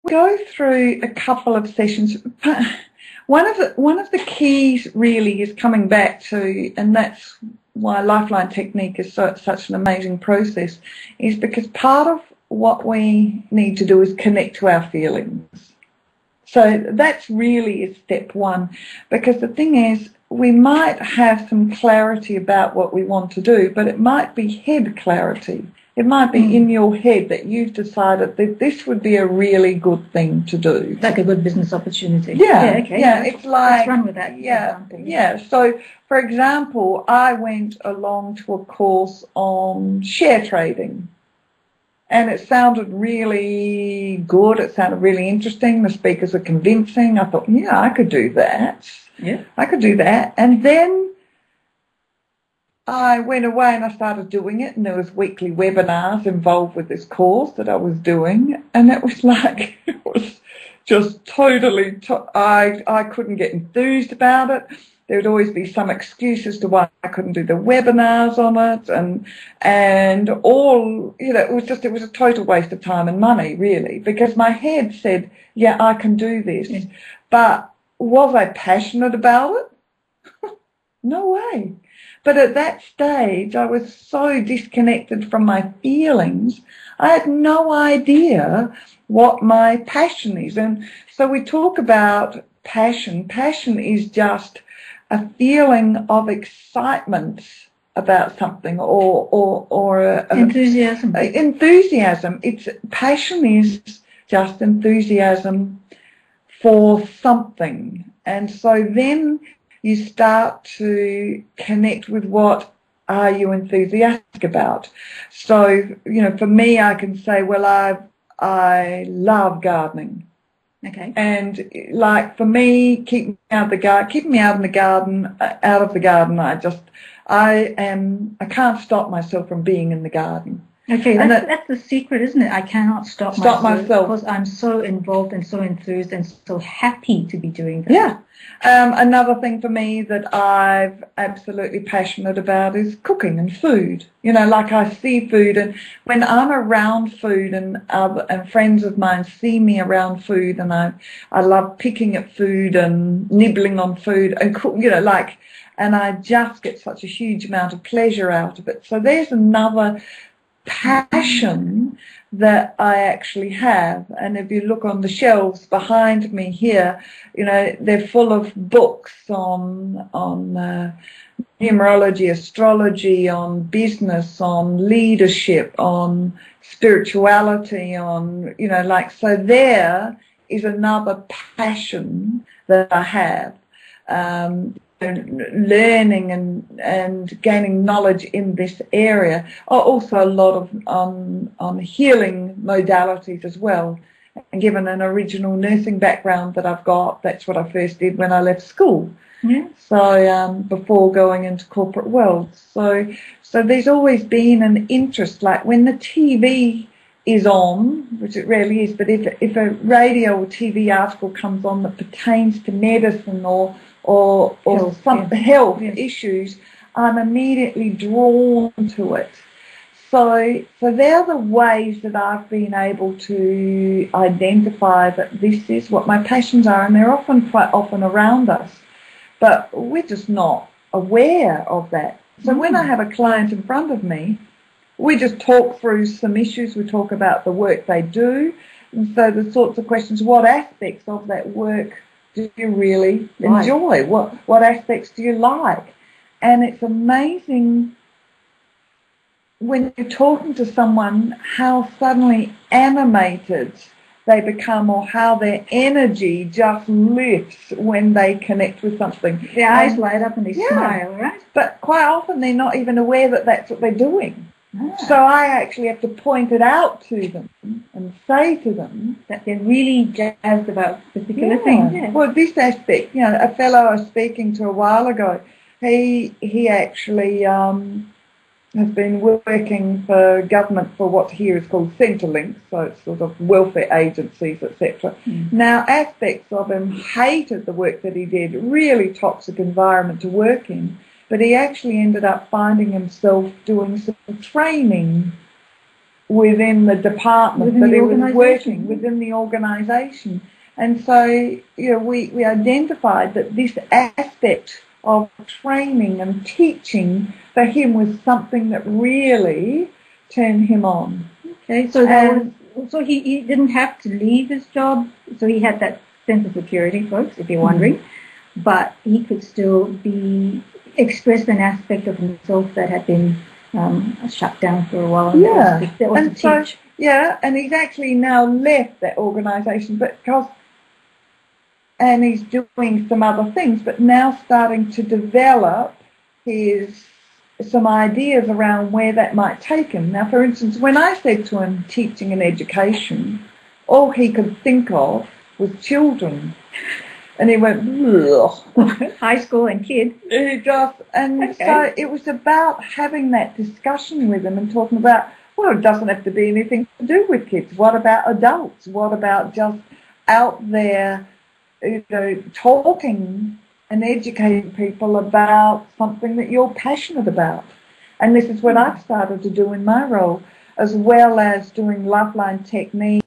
go through a couple of sessions. One of the keys really is coming back to, and that's why Lifeline Technique is such an amazing process, is because part of what we need to do is connect to our feelings. So that's really is step one, because the thing is, we might have some clarity about what we want to do, but it might be head clarity. It might be in your head that you've decided that this would be a really good thing to do. Like a good business opportunity. Yeah, okay. Yeah, it's like... Let's run with that example. Yeah. So, for example, I went along to a course on share trading. And it sounded really good. It sounded really interesting. The speakers were convincing. I thought, yeah, I could do that. Yeah. I could do that. And then I went away and I started doing it, and there was weekly webinars involved with this course that I was doing, and it was like, it was just totally, I couldn't get enthused about it. There would always be some excuse as to why I couldn't do the webinars on it, and all, you know, it was a total waste of time and money, really, because my head said, yeah, I can do this. Yeah. But was I passionate about it? No way. But at that stage, I was so disconnected from my feelings, I had no idea what my passion is. And so we talk about passion. Passion is just a feeling of excitement about something, or enthusiasm. Enthusiasm. Passion is just enthusiasm for something. And so then you start to connect with what are you enthusiastic about. So, you know, for me, I can say, well, I love gardening. Okay. And like for me, keeping me out of the garden, I can't stop myself from being in the garden. Okay, that's the secret, isn't it? I cannot stop myself because I'm so involved and so enthused and so happy to be doing that. Yeah. Another thing for me that I'm absolutely passionate about is cooking and food. You know, like I see food, and when I'm around food, and friends of mine see me around food, and I love picking at food and nibbling on food and cook, you know, like, and I just get such a huge amount of pleasure out of it. So there's another passion that I actually have. And if you look on the shelves behind me here, you know, they're full of books on numerology, astrology, on business, on leadership, on spirituality, on, you know, like, so there is another passion that I have. Learning and gaining knowledge in this area. Also a lot of on healing modalities as well. And given an original nursing background that I've got, that's what I first did when I left school. Yeah. So before going into corporate world. So there's always been an interest, like when the TV is on, which it rarely is, but if a radio or TV article comes on that pertains to medicine or some health issues, I'm immediately drawn to it. So they're the ways that I've been able to identify that this is what my passions are, and they're quite often around us, but we're just not aware of that. So when I have a client in front of me, we just talk through some issues. We talk about the work they do, and so the sorts of questions: what aspects of that work do you really enjoy? What aspects do you like? And it's amazing when you're talking to someone how suddenly animated they become, or how their energy just lifts when they connect with something. Their eyes light up and they smile, right? But quite often they're not even aware that that's what they're doing. So I actually have to point it out to them and say to them that they're really jazzed about particular things. Yeah. Well, this aspect, you know, a fellow I was speaking to a while ago, he actually has been working for government for what here is called Centrelink, so it's sort of welfare agencies, etc. Now, aspects of him hated the work that he did, really toxic environment to work in. But he actually ended up finding himself doing some training within the department that he was working within the organisation. And so, you know, we identified that this aspect of training and teaching for him was something that really turned him on. Okay, so so he didn't have to leave his job, so he had that sense of security, folks, if you're wondering, but he could still express an aspect of himself that had been shut down for a while. And that was and so, and he's actually now left that organisation, and he's doing some other things, but now starting to develop some ideas around where that might take him. Now, for instance, when I said to him teaching and education, all he could think of was children. And he went, ugh. High school and kids. So it was about having that discussion with him and talking about, well, it doesn't have to be anything to do with kids. What about adults? What about just out there, you know, talking and educating people about something that you're passionate about? And this is what I've started to do in my role, as well as doing Loveline technique